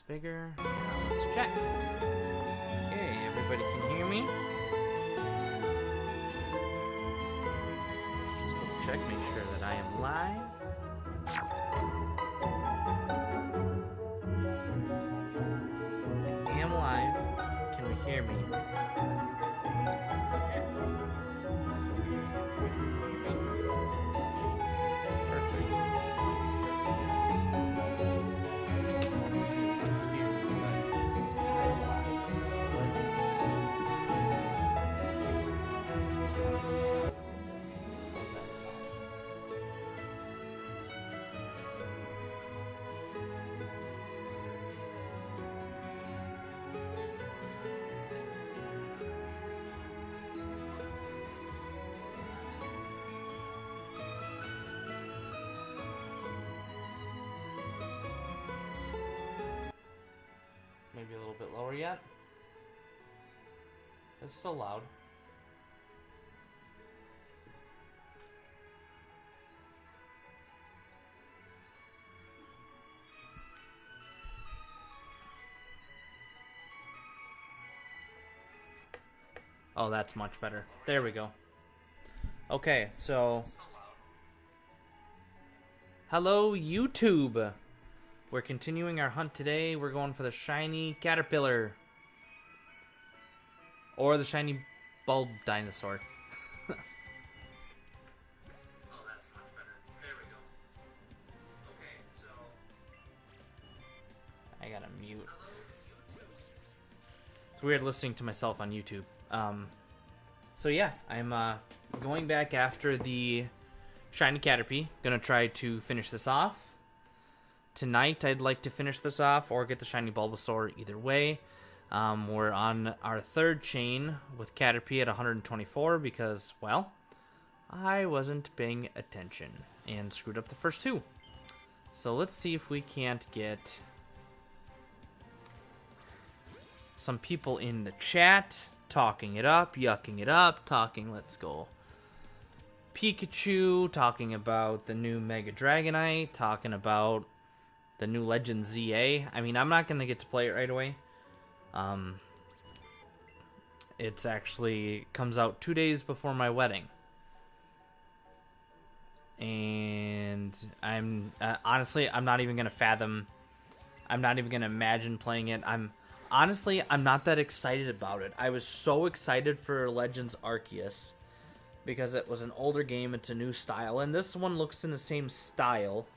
bigger. Now let's check. Okay, everybody can hear me. Just double check, make sure that I am live. I am live. Can we hear me? Maybe a little bit lower yet. It's still loud. Oh, that's much better. There we go. Okay, so... Hello, YouTube! We're continuing our hunt today. We're going for the shiny caterpillar. Or the shiny bulb dinosaur. Oh, that's much better. There we go. Okay, so... I gotta mute. It's weird listening to myself on YouTube. So yeah, I'm going back after the shiny Caterpie. Gonna try to finish this off. Tonight, I'd like to finish this off or get the shiny Bulbasaur either way. We're on our third chain with Caterpie at 124 because, well, I wasn't paying attention and screwed up the first two. So let's see if we can't get some people in the chat talking it up, yucking it up, talking, let's go. Pikachu, talking about the new Mega Dragonite, talking about the new Legend ZA. I mean, I'm not going to get to play it right away. It's actually comes out 2 days before my wedding. And I'm honestly, I'm not even going to fathom. I'm not even going to imagine playing it. I'm not that excited about it. I was so excited for Legends Arceus because it was an older game. It's a new style. And this one looks in the same style,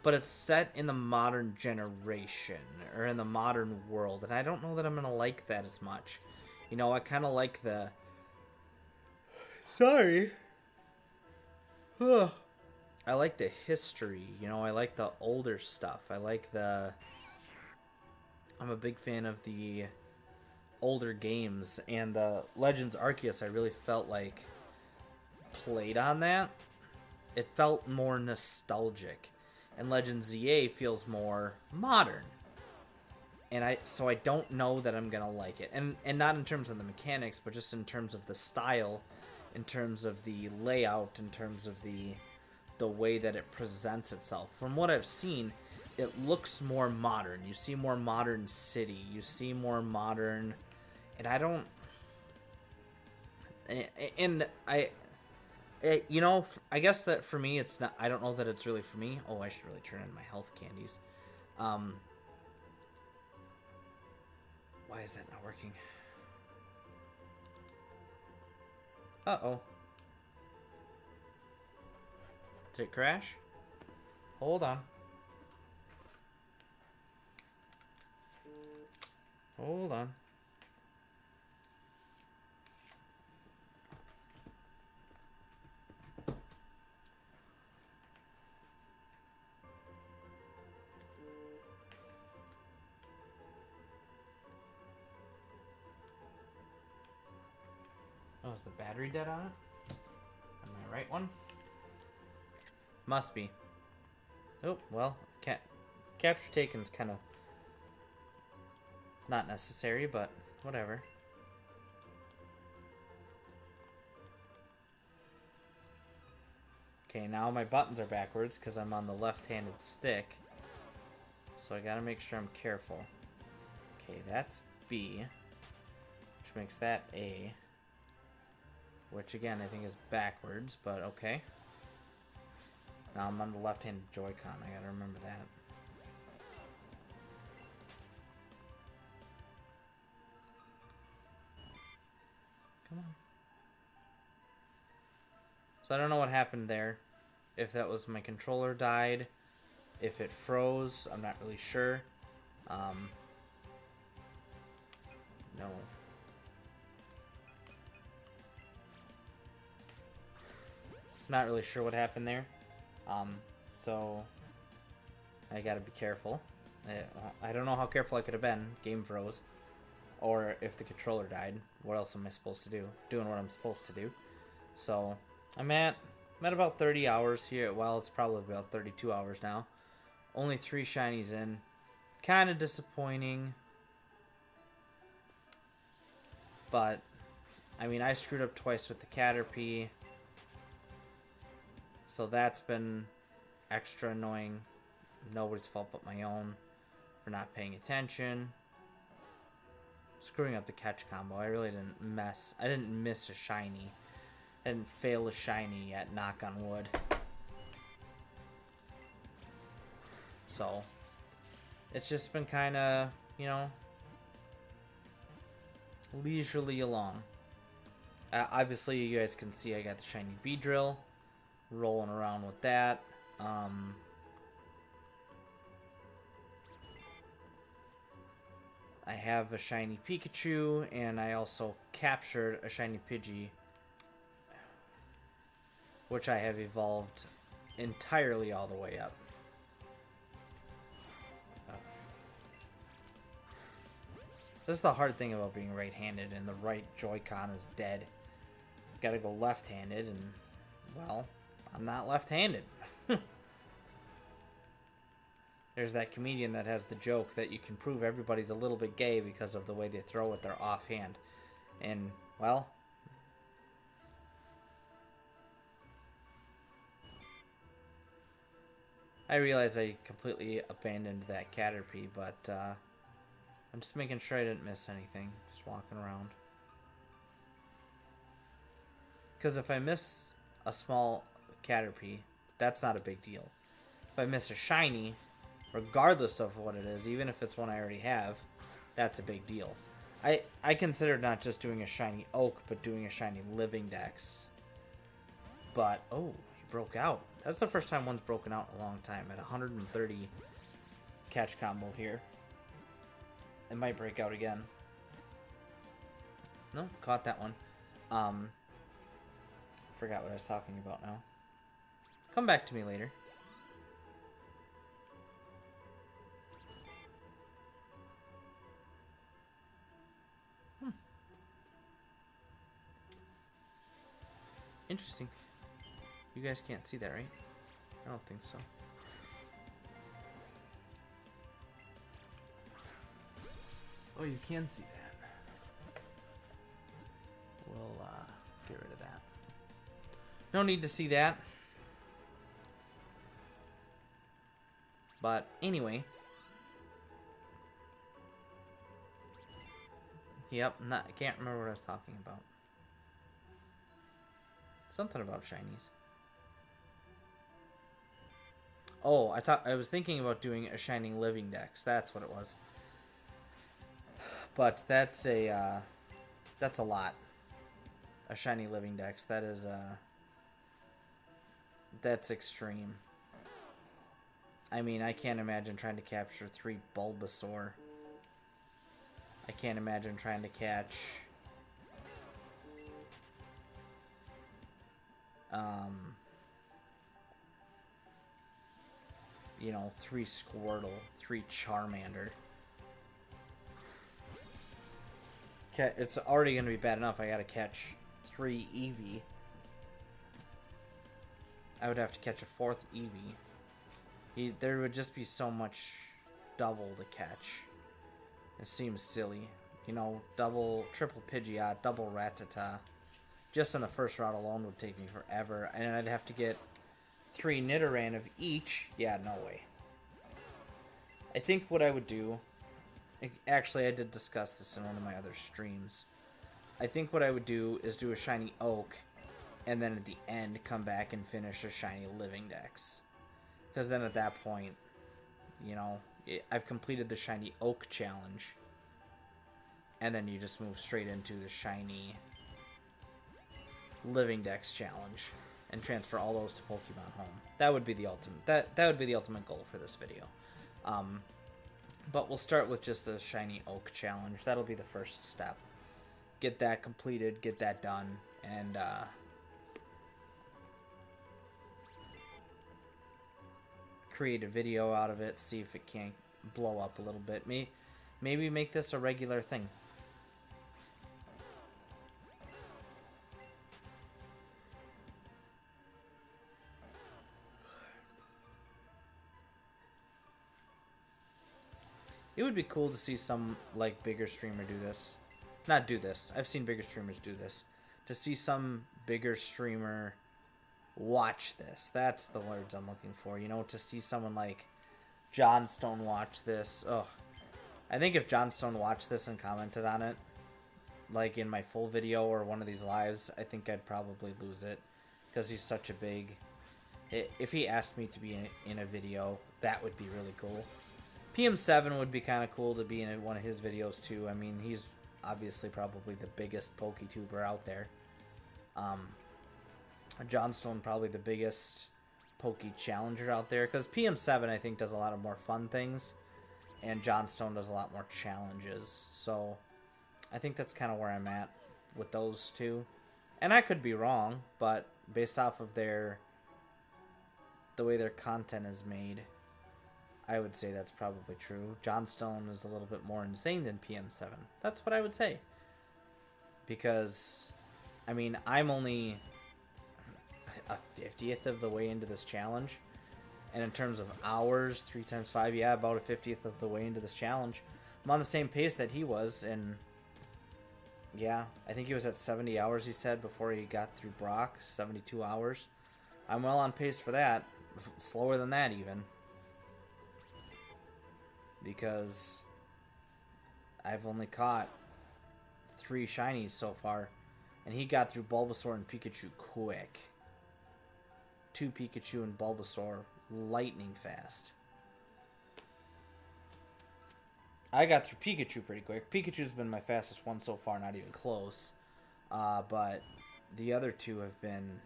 but it's set in the modern generation or in the modern world. And I don't know that I'm going to like that as much. You know, I kind of like the... Sorry. Ugh. I like the history. You know, I like the older stuff. I like the... I'm a big fan of the older games, and the Legends Arceus, I really felt like played on that. It felt more nostalgic, and Legends ZA feels more modern. And so I don't know that I'm gonna like it, and not in terms of the mechanics, but just in terms of the style, in terms of the layout, in terms of the way that it presents itself. From what I've seen, it looks more modern. You see more modern city. You see more modern... And I don't... And you know, I guess that for me, it's not... I don't know that it's really for me. Oh, I should really turn on my health candies. Why is that not working? Uh-oh. Did it crash? Hold on. Hold on. Oh, is the battery dead on it? Am I right one? Must be. Oh, well, capture taken's kind of not necessary, but whatever. Okay, now my buttons are backwards because I'm on the left-handed stick. So I gotta make sure I'm careful. Okay, that's B, which makes that A, which again I think is backwards, but okay. Now I'm on the left-handed Joy-Con, I gotta remember that. Come on. So I don't know what happened there. If that was my controller died, if it froze, I'm not really sure. No. Not really sure what happened there. So I gotta be careful. I don't know how careful I could have been. Game froze. Or if the controller died. What else am I supposed to do? Doing what I'm supposed to do. So I'm at about 30 hours here. Well, it's probably about 32 hours now. Only 3 shinies in. Kind of disappointing. But, I mean, I screwed up twice with the Caterpie. So that's been extra annoying. Nobody's fault but my own for not paying attention. Screwing up the catch combo. I really didn't mess. I didn't miss a shiny. I didn't fail a shiny yet, knock on wood. So, it's just been kind of, you know, leisurely along. Obviously, you guys can see I got the shiny Beedrill. Rolling around with that. I have a shiny Pikachu, and I also captured a shiny Pidgey, which I have evolved entirely all the way up. This is the hard thing about being right-handed, and the right Joy-Con is dead. Gotta go left-handed, and, well, I'm not left-handed. There's that comedian that has the joke that you can prove everybody's a little bit gay because of the way they throw with their offhand. And, well, I realize I completely abandoned that Caterpie, but I'm just making sure I didn't miss anything. Just walking around. Because if I miss a small Caterpie, that's not a big deal. If I miss a shiny, regardless of what it is, even if it's one I already have, that's a big deal. I considered not just doing a shiny Oak, but doing a shiny Living Dex. But, oh, he broke out. That's the first time one's broken out in a long time. At 130 catch combo here. It might break out again. No, caught that one. Forgot what I was talking about now. Come back to me later. Interesting. You guys can't see that, right? I don't think so. Oh, you can see that. We'll get rid of that. No need to see that. But anyway. Yep, I can't remember what I was talking about. Something about shinies. Oh, I was thinking about doing a Shining Living Dex. That's what it was. But that's a lot. A Shiny Living Dex. That is that's extreme. I mean, I can't imagine trying to capture 3 Bulbasaur. I can't imagine trying to catch you know, 3 Squirtle, 3 Charmander. It's already going to be bad enough I gotta catch 3 Eevee. I would have to catch a 4th Eevee. There would just be so much double to catch. It seems silly. You know, triple Pidgeot, double Rattata. Just in the first route alone would take me forever. And I'd have to get 3 Nidoran of each. Yeah, no way. I think what I would do Actually, I did discuss this in one of my other streams. I think what I would do is do a shiny Oak, and then at the end come back and finish a shiny Living Dex. Because then at that point, you know, I've completed the shiny Oak challenge. And then you just move straight into the shiny Living Dex challenge and transfer all those to Pokemon Home. That would be the ultimate. That would be the ultimate goal for this video. But we'll start with just the shiny Oak challenge. That'll be the first step. Get that completed, get that done, and create a video out of it. See if it can't blow up a little bit. Maybe make this a regular thing. It would be cool to see some, like, bigger streamer do this. Not do this. I've seen bigger streamers do this. To see some bigger streamer watch this. That's the words I'm looking for. You know, to see someone like Johnstone watch this. Oh, I think if Johnstone watched this and commented on it, like in my full video or one of these lives, I think I'd probably lose it. Because he's such a big... If he asked me to be in a video, that would be really cool. PM7 would be kind of cool to be in one of his videos too. I mean, he's obviously probably the biggest PokeTuber out there. Johnstone probably the biggest Poke Challenger out there. Because PM7 I think does a lot of more fun things. And Johnstone does a lot more challenges. So I think that's kind of where I'm at with those two. And I could be wrong, but based off of the way their content is made, I would say that's probably true. Johnstone is a little bit more insane than PM7. That's what I would say. Because, I mean, I'm only a 50th of the way into this challenge. And in terms of hours, 3 times 5, yeah, about a 50th of the way into this challenge. I'm on the same pace that he was, and yeah, I think he was at 70 hours, he said, before he got through Brock. 72 hours. I'm well on pace for that. Slower than that, even. Because I've only caught 3 shinies so far. And he got through Bulbasaur and Pikachu quick. 2 Pikachu and Bulbasaur lightning fast. I got through Pikachu pretty quick. Pikachu's been my fastest one so far, not even close. But the other 2 have been...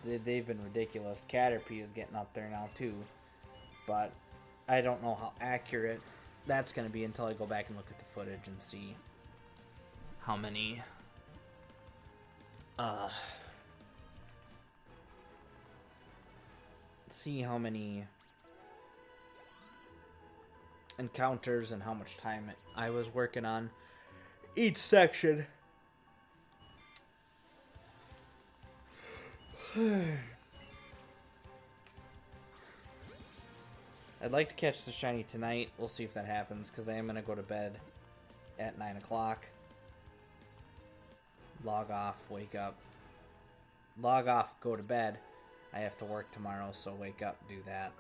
they've been ridiculous. Caterpie is getting up there now too. But I don't know how accurate that's going to be until I go back and look at the footage and see how many encounters and how much time I was working on each section. I'd like to catch the shiny tonight. We'll see if that happens, because I am going to go to bed at 9 o'clock. Log off, wake up. Log off, go to bed. I have to work tomorrow, so wake up, do that.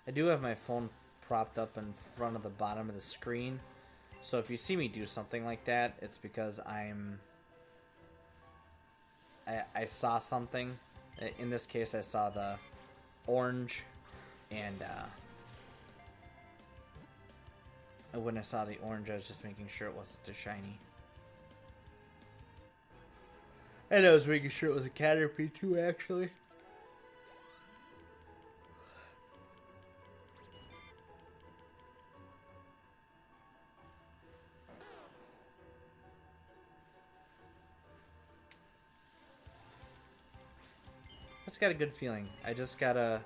I do have my phone propped up in front of the bottom of the screen, so if you see me do something like that, it's because I saw something. In this case, I saw the orange, and when I saw the orange, I was just making sure it wasn't too shiny. And I was making sure it was a Caterpie too, actually. I just got a good feeling. I just got a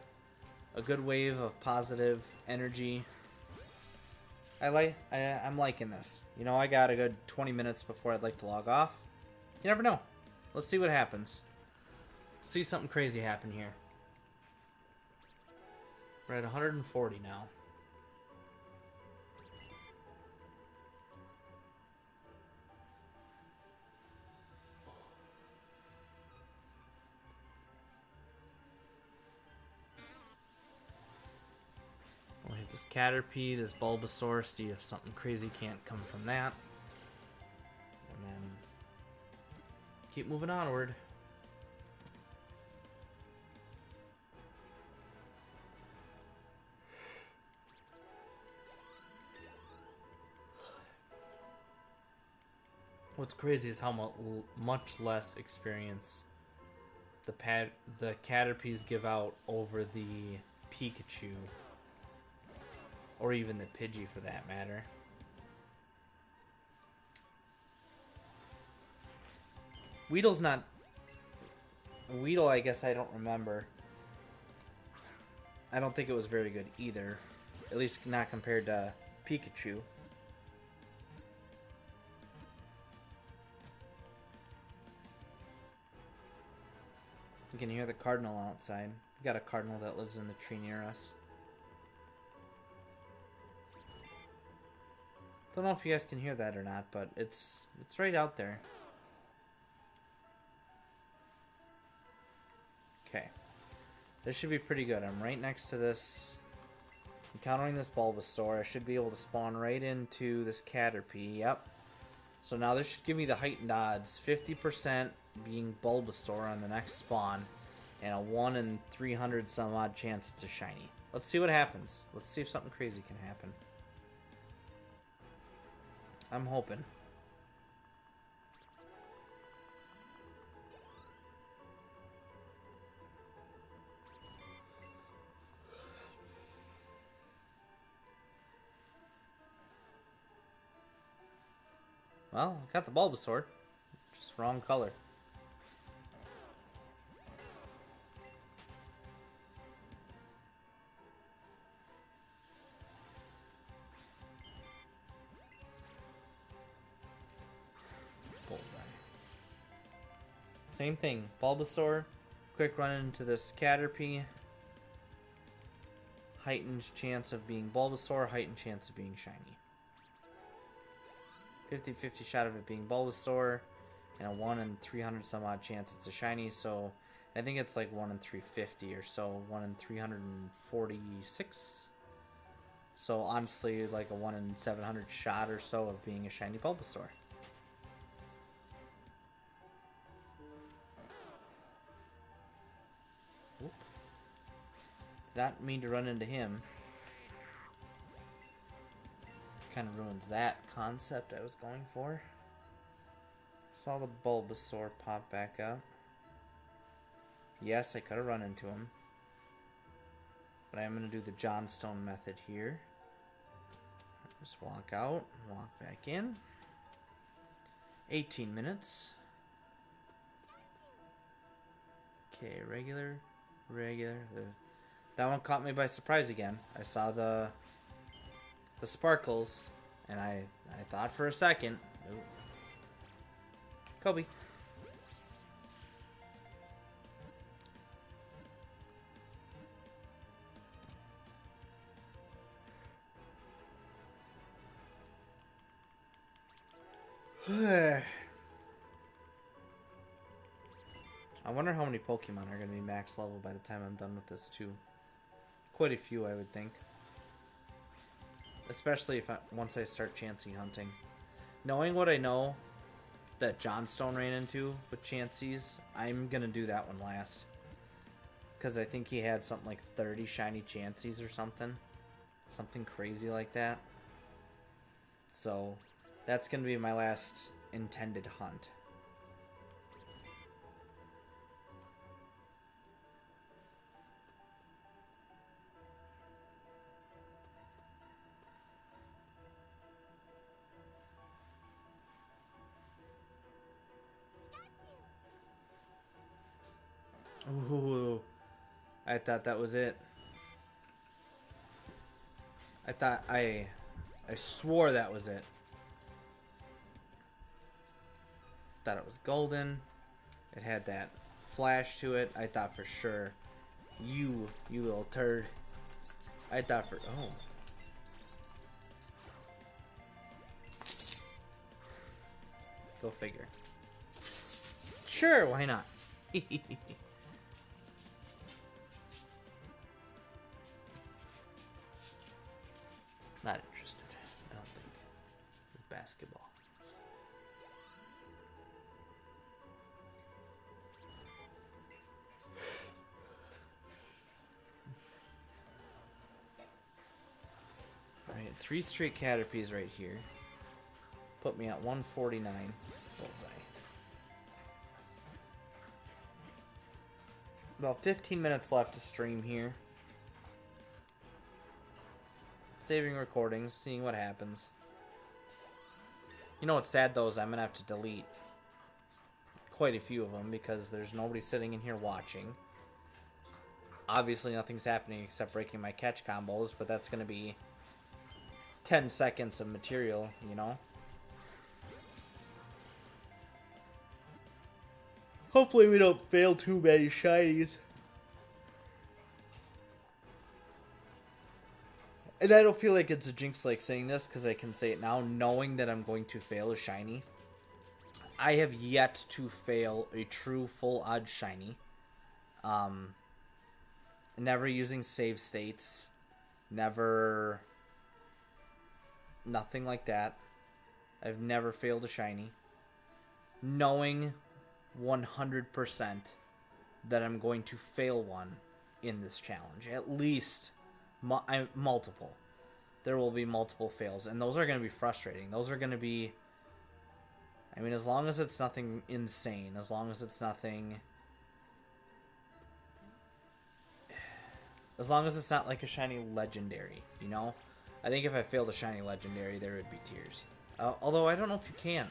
good wave of positive energy. I'm liking this. You know, I got a good 20 minutes before I'd like to log off. You never know. Let's see what happens. See something crazy happen here. We're at 140 now. this Caterpie, this Bulbasaur, see if something crazy can't come from that. And then keep moving onward. What's crazy is how much less experience the Caterpies give out over the Pikachu, or even the Pidgey for that matter. Weedle's not... Weedle, I guess I don't remember. I don't think it was very good either. At least not compared to Pikachu. You can hear the cardinal outside. We got a cardinal that lives in the tree near us. Don't know if you guys can hear that or not, but it's right out there. Okay. This should be pretty good. I'm right next to this. Encountering this Bulbasaur, I should be able to spawn right into this Caterpie. Yep. So now this should give me the heightened odds. 50% being Bulbasaur on the next spawn. And a 1 in 300 some odd chance it's a shiny. Let's see what happens. Let's see if something crazy can happen. I'm hoping. Well, I got the Bulbasaur. Just wrong color. Same thing. Bulbasaur. Quick run into this Caterpie. Heightened chance of being Bulbasaur. Heightened chance of being shiny. 50-50 shot of it being Bulbasaur. And a 1 in 300 some odd chance it's a shiny. So I think it's like 1 in 350 or so. 1 in 346. So honestly, like a 1 in 700 shot or so of being a shiny Bulbasaur. Not mean to run into him. Kind of ruins that concept I was going for. Saw the Bulbasaur pop back up. Yes, I could have run into him. But I'm going to do the Johnstone method here. Just walk out, walk back in. 18 minutes. Okay, regular. That one caught me by surprise again. I saw the sparkles, and I thought for a second, ooh, Kobe. I wonder how many Pokemon are going to be max level by the time I'm done with this too. Quite a few, I would think. Especially if once I start Chansey hunting. Knowing what I know that Johnstone ran into with Chanseys, I'm going to do that one last. Because I think he had something like 30 shiny Chanseys or something. Something crazy like that. So, that's going to be my last intended hunt. Ooh, I thought that was it. I swore that was it. Thought it was golden. It had that flash to it. I thought for sure. You little turd. I thought for... Oh. Go figure. Sure, why not? Not interested. I don't think. Basketball. Alright, 3 straight Caterpies right here. Put me at 149. Bullseye. About 15 minutes left to stream here. Saving recordings, seeing what happens. You know what's sad though is I'm going to have to delete quite a few of them because there's nobody sitting in here watching. Obviously nothing's happening except breaking my catch combos, but that's going to be 10 seconds of material, you know? Hopefully we don't fail too many shinies. And I don't feel like it's a jinx like saying this because I can say it now knowing that I'm going to fail a shiny. I have yet to fail a true full odd shiny. Never using save states. Never... Nothing like that. I've never failed a shiny. Knowing 100% that I'm going to fail one in this challenge. At least multiple. There will be multiple fails. And those are going to be frustrating. Those are going to be... I mean, as long as it's nothing insane. As long as it's nothing... As long as it's not like a shiny legendary, you know? I think if I failed a shiny legendary, there would be tears. Although, I don't know if you can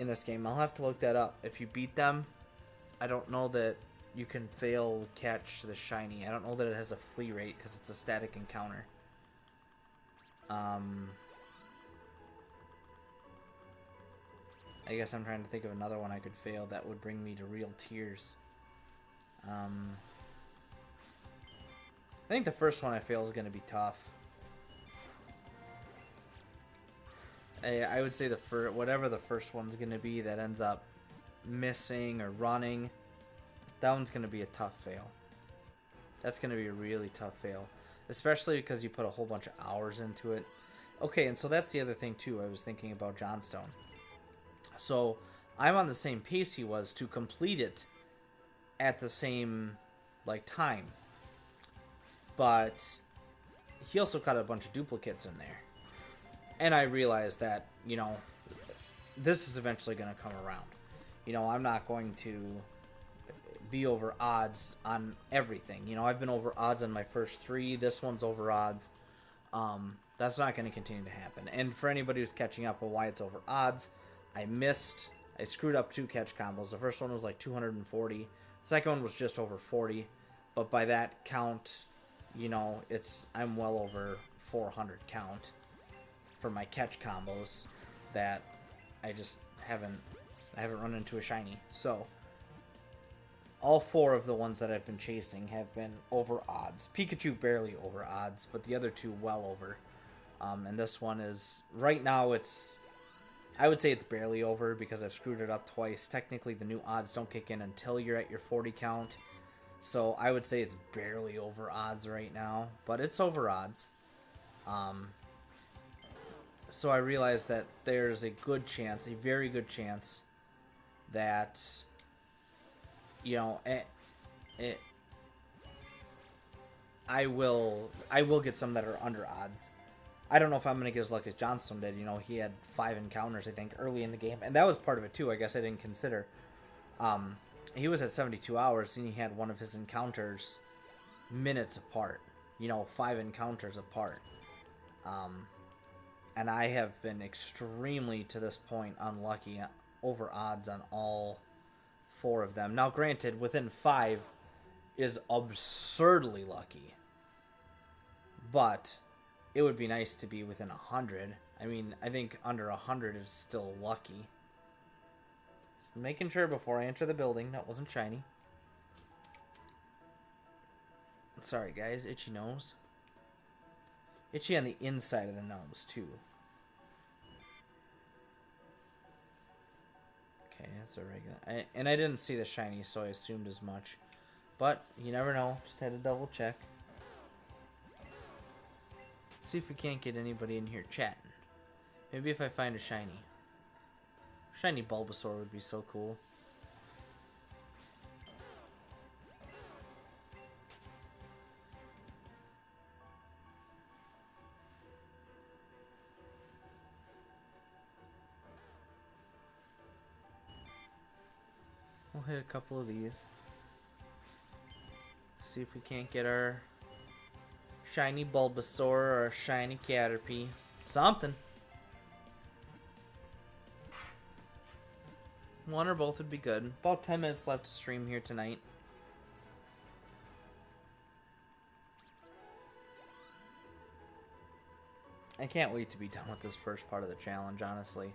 in this game. I'll have to look that up. If you beat them, I don't know that you can fail catch the shiny. I don't know that it has a flee rate because it's a static encounter. I guess I'm trying to think of another one I could fail that would bring me to real tears. I think the first one I fail is going to be tough. I would say whatever the first one's going to be that ends up missing or running, that one's going to be a tough fail. That's going to be a really tough fail. Especially because you put a whole bunch of hours into it. Okay, and so that's the other thing too. I was thinking about Johnstone. So I'm on the same pace he was to complete it at the same time. But he also got a bunch of duplicates in there. And I realized that, you know, this is eventually going to come around. You know, I'm not going to be over odds on everything. You know, I've been over odds on my first 3. This one's over odds. That's not going to continue to happen. And for anybody who's catching up on why it's over odds, I screwed up 2 catch combos. The first one was like 240. The second one was just over 40. But by that count, you know, I'm well over 400 count for my catch combos that I just haven't run into a shiny. So all 4 of the ones that I've been chasing have been over odds. Pikachu barely over odds, but the other 2 well over. And this one is right now I would say it's barely over because I've screwed it up twice. Technically the new odds don't kick in until you're at your 40 count. So I would say it's barely over odds right now, but it's over odds. So I realized that there's a good chance, a very good chance, that, you know, I will get some that are under odds. I don't know if I'm going to get as lucky as Johnstone did. You know, he had 5 encounters, I think, early in the game. And that was part of it, too. I guess I didn't consider. He was at 72 hours, and he had one of his encounters minutes apart. You know, 5 encounters apart. And I have been extremely, to this point, unlucky over odds on all 4 of them. Now, granted, within 5 is absurdly lucky. But it would be nice to be within 100. I mean, I think under 100 is still lucky. Just making sure before I enter the building that wasn't shiny. Sorry, guys. Itchy nose. Itchy on the inside of the nose, too. Okay, that's a regular. And I didn't see the shiny, so I assumed as much. But you never know. Just had to double check. See if we can't get anybody in here chatting. Maybe if I find a shiny. Shiny Bulbasaur would be so cool. We'll hit a couple of these. See if we can't get our shiny Bulbasaur or a shiny Caterpie. Something. One or both would be good. About 10 minutes left to stream here tonight. I can't wait to be done with this first part of the challenge, honestly.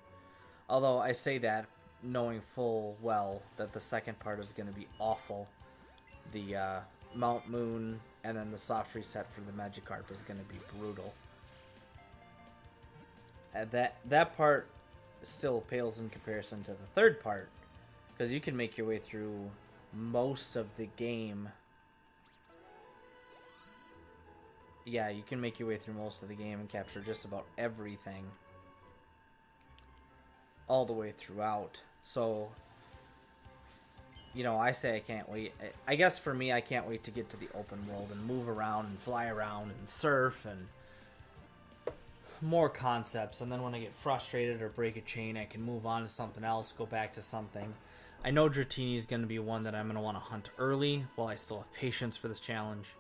Although I say that knowing full well that the second part is going to be awful. The Mount Moon and then the soft reset for the Magikarp is going to be brutal. And that part still pales in comparison to the third part, because you can make your way through most of the game. Yeah, you can make your way through most of the game and capture just about everything all the way throughout. So, you know, I say I can't wait. I guess for me, I can't wait to get to the open world and move around and fly around and surf and more concepts. And then when I get frustrated or break a chain, I can move on to something else, go back to something. I know Dratini is going to be one that I'm going to want to hunt early while I still have patience for this challenge.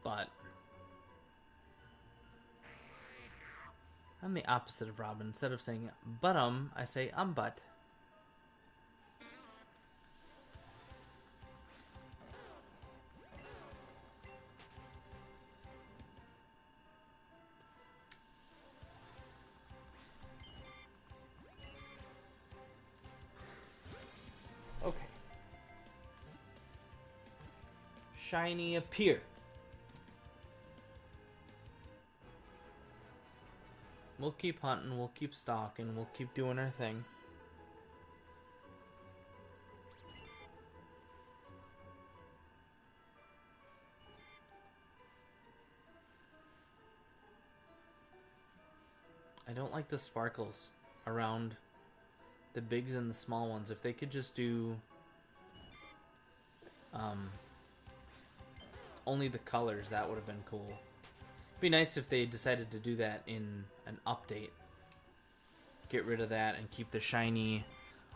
But I'm the opposite of Robin. Instead of saying but I say but. Okay. Shiny appear. We'll keep hunting, we'll keep stalking, we'll keep doing our thing. I don't like the sparkles around the bigs and the small ones. If they could just do only the colors, that would have been cool. It'd be nice if they decided to do that in an update. Get rid of that and keep the shiny,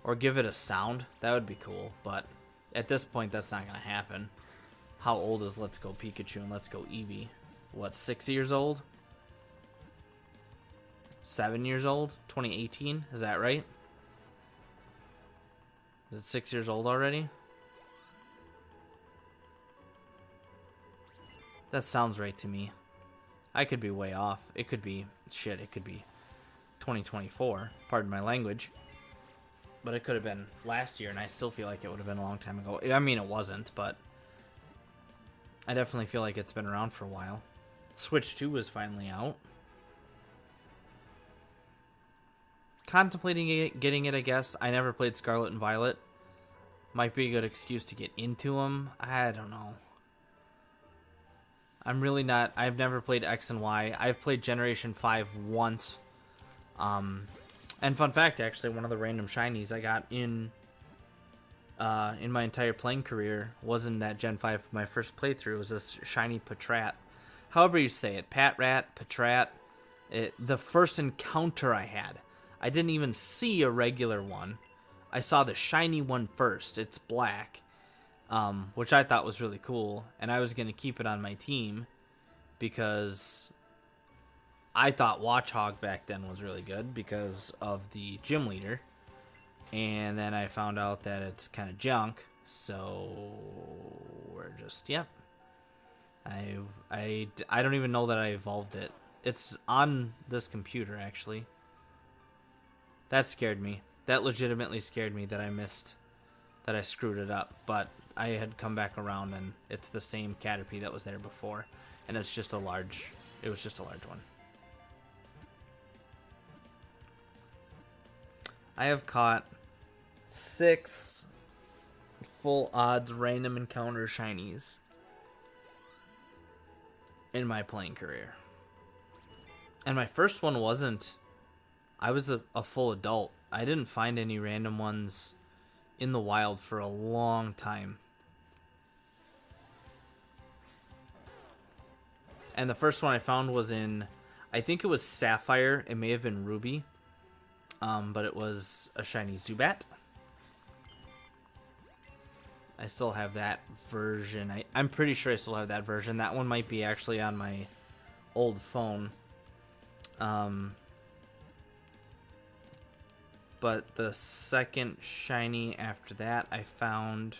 or give it a sound. That would be cool, but at this point that's not going to happen. How old is Let's Go Pikachu and Let's Go Eevee? What, 6 years old? 7 years old? 2018? Is that right? Is it 6 years old already? That sounds right to me. I could be way off. It could be, shit, it could be 2024. Pardon my language. But it could have been last year, and I still feel like it would have been a long time ago. I mean, it wasn't, but I definitely feel like it's been around for a while. Switch 2 is finally out. Contemplating getting it, I guess. I never played Scarlet and Violet. Might be a good excuse to get into them. I don't know. I'm really not. I've never played X and Y. I've played Generation 5 once. And fun fact, actually, one of the random shinies I got in my entire playing career wasn't that Gen 5 for my first playthrough. It was this shiny Patrat. However you say it. Patrat, Patrat. The first encounter I had, I didn't even see a regular one. I saw the shiny one first. It's black. Which I thought was really cool, and I was going to keep it on my team because I thought Watchog back then was really good because of the gym leader, and then I found out that it's kind of junk, so we're just, yep. I don't even know that I evolved it. It's on this computer, actually. That scared me. That legitimately scared me that I screwed it up, but I had come back around and it's the same Caterpie that was there before, and it was just a large one. I have caught 6 full odds random encounter shinies. in my playing career. And my first one wasn't... I was a full adult. I didn't find any random ones in the wild for a long time. And the first one I found was in... I think it was Sapphire. It may have been Ruby. But it was a shiny Zubat. I still have that version. I'm pretty sure I still have that version. That one might be actually on my old phone. But the second shiny after that I found...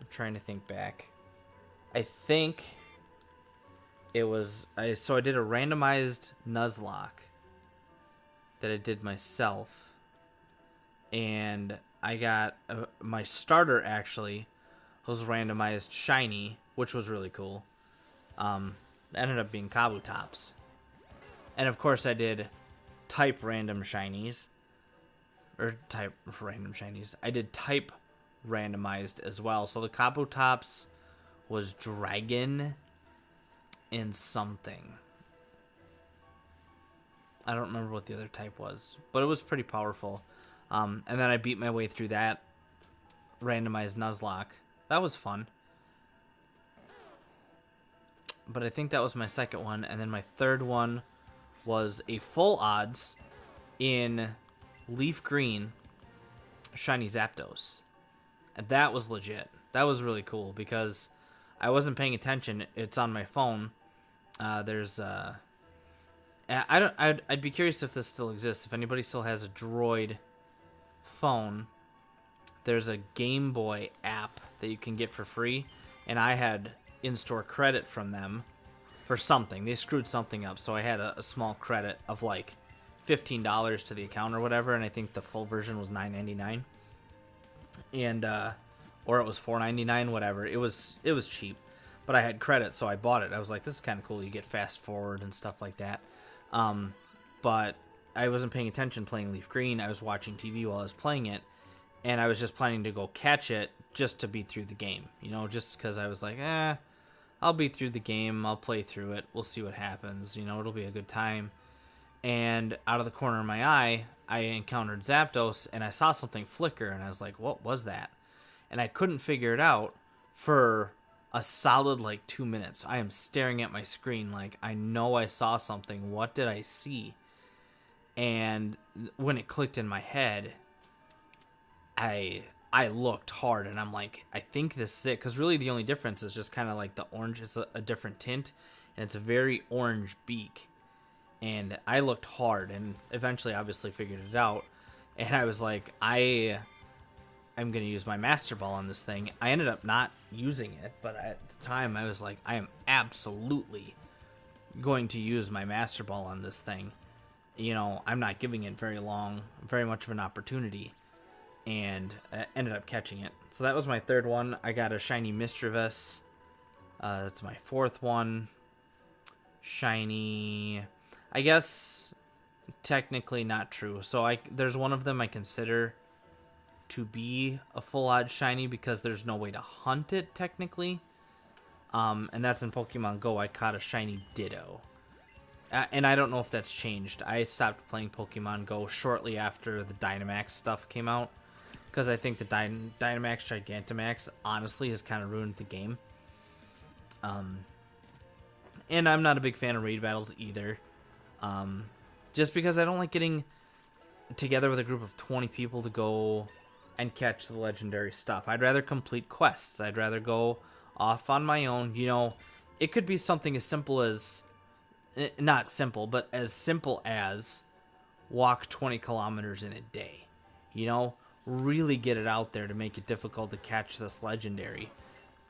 I'm trying to think back. I think it was... So I did a randomized Nuzlocke that I did myself. And I got... my starter, actually, was randomized shiny, which was really cool. Ended up being Kabutops. And of course I did... type random shinies, or type random shinies. I did type randomized as well. So the Kabutops was dragon and something. I don't remember what the other type was, but it was pretty powerful. And then I beat my way through that randomized Nuzlocke. That was fun. But I think that was my second one, and then my third one was a full odds in Leaf Green shiny Zapdos. And that was legit. That was really cool because I wasn't paying attention. It's on my phone. I'd be curious if this still exists. If anybody still has a Droid phone, there's a Game Boy app that you can get for free, and I had in-store credit from them for something. They screwed something up, so I had a small credit of like $15 to the account or whatever, and I think the full version was $9.99, and or it was $4.99, whatever. It was cheap, but I had credit, so I bought it. I was like, this is kind of cool. You get fast forward and stuff like that. But I wasn't paying attention playing Leaf Green. I was watching TV while I was playing it, and I was just planning to go catch it just to beat through the game, just because I was like, I'll beat through the game, I'll play through it, we'll see what happens, it'll be a good time. And out of the corner of my eye, I encountered Zapdos, and I saw something flicker, and I was like, what was that? And I couldn't figure it out for a solid, 2 minutes. I am staring at my screen like, I know I saw something, what did I see? And when it clicked in my head, I looked hard, and I'm like, I think this is it. Because really the only difference is just kind of like the orange. It's a different tint, and it's a very orange beak. And I looked hard, and eventually obviously figured it out. And I was like, I'm going to use my Master Ball on this thing. I ended up not using it, but at the time I was like, I am absolutely going to use my Master Ball on this thing. I'm not giving it very much of an opportunity. And ended up catching it. So that was my third one. I got a shiny Mischievous. That's my fourth one. Shiny... I guess technically not true. So there's one of them I consider to be a full odd shiny because there's no way to hunt it technically. And that's in Pokemon Go. I caught a shiny Ditto. And I don't know if that's changed. I stopped playing Pokemon Go shortly after the Dynamax stuff came out. Because I think the Dynamax Gigantamax honestly has kind of ruined the game. And I'm not a big fan of raid battles either. Just because I don't like getting together with a group of 20 people to go and catch the legendary stuff. I'd rather complete quests. I'd rather go off on my own. It could be something as simple as... Not simple, but as simple as walk 20 kilometers in a day. Really get it out there to make it difficult to catch this legendary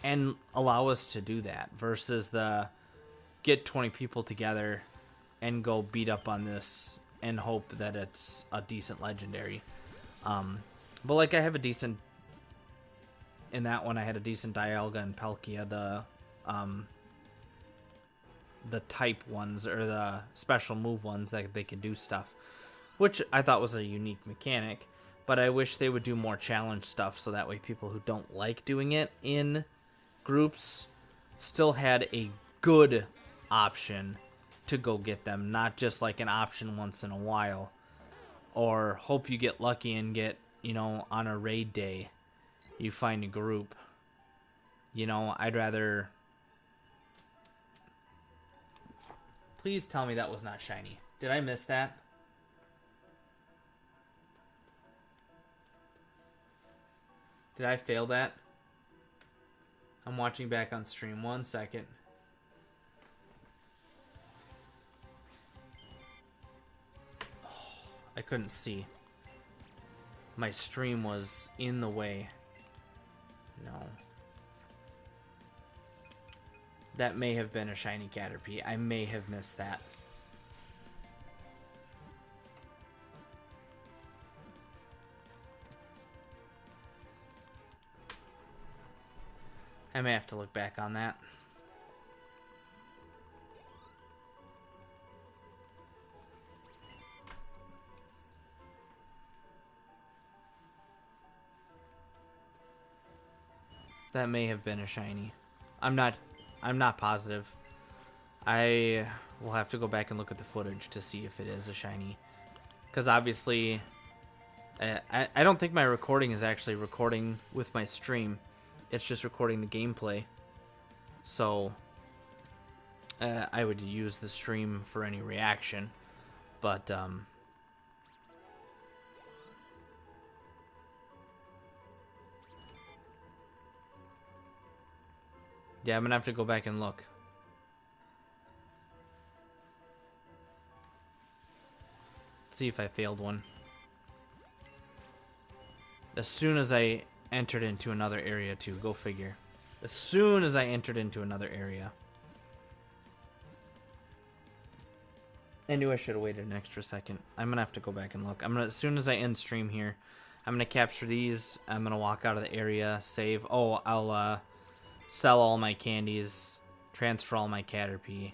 and allow us to do that versus the get 20 people together and go beat up on this and hope that it's a decent legendary. But I have a decent in that one. I had a decent Dialga and Palkia, the type ones or the special move ones that they could do stuff, which I thought was a unique mechanic. But I wish they would do more challenge stuff so that way people who don't like doing it in groups still had a good option to go get them, not just like an option once in a while, or hope you get lucky and get, you know, on a raid day you find a group. You know, I'd rather... Please tell me that was not shiny. Did I miss that? Did I fail that? I'm watching back on stream. 1 second. Oh, I couldn't see. My stream was in the way. No. That may have been a shiny Caterpie. I may have missed that. I may have to look back on that. That may have been a shiny. I'm not positive. I will have to go back and look at the footage to see if it is a shiny. Because obviously, I don't think my recording is actually recording with my stream. It's just recording the gameplay. So, I would use the stream for any reaction. But, yeah, I'm gonna have to go back and look. See if I failed one. As soon as I entered into another area too, go figure. As soon as I entered into another area. I knew I should have waited an extra second. I'm gonna have to go back and look. As soon as I end stream here, I'm gonna capture these. I'm gonna walk out of the area, save. Oh, I'll sell all my candies, transfer all my Caterpie,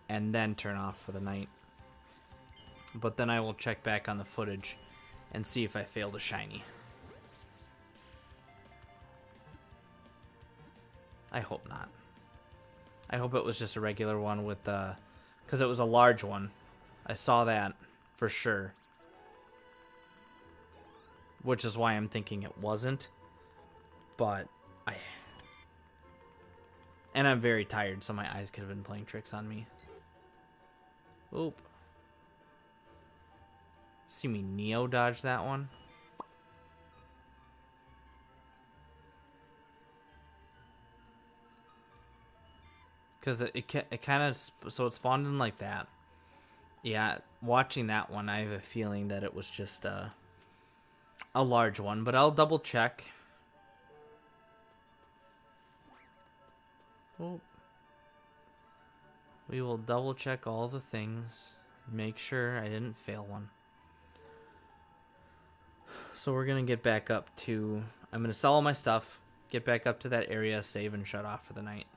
and then turn off for the night. But then I will check back on the footage and see if I failed a shiny. I hope not. I hope it was just a regular one with the... Because it was a large one. I saw that for sure. Which is why I'm thinking it wasn't. But and I'm very tired, so my eyes could have been playing tricks on me. Oop. See me Neo dodge that one? Because it kind of... So it spawned in like that. Yeah, watching that one, I have a feeling that it was just a large one. But I'll double check. Oh. We will double check all the things. Make sure I didn't fail one. So we're going to get back up to... I'm going to sell all my stuff. Get back up to that area. Save and shut off for the night.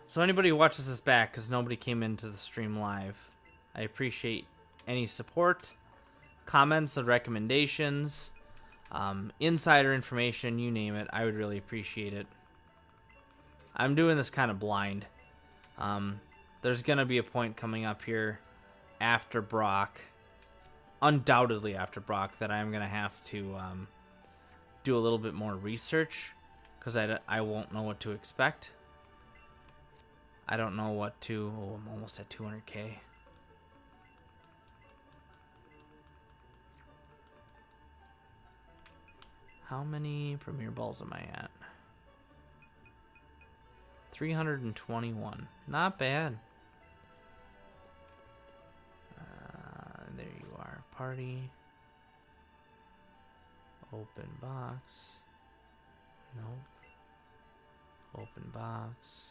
So anybody who watches this back, because nobody came into the stream live, I appreciate any support, comments, and recommendations, insider information, you name it. I would really appreciate it. I'm doing this kind of blind. There's going to be a point coming up here after Brock, undoubtedly after Brock, that I'm going to have to do a little bit more research, because I won't know what to expect. I don't know what to... Oh, I'm almost at 200k. How many Premier Balls am I at? 321. Not bad. There you are. Party. Open box. Nope. Open box.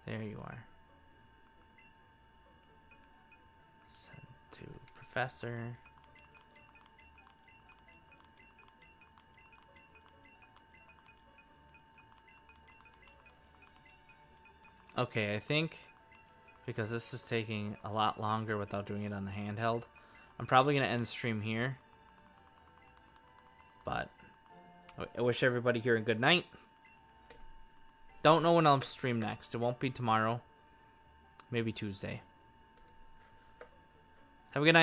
There you are. Send to Professor. Okay, I think because this is taking a lot longer without doing it on the handheld, I'm probably going to end stream here. But I wish everybody here a good night. Don't know when I'll stream next. It won't be tomorrow. Maybe Tuesday. Have a good night.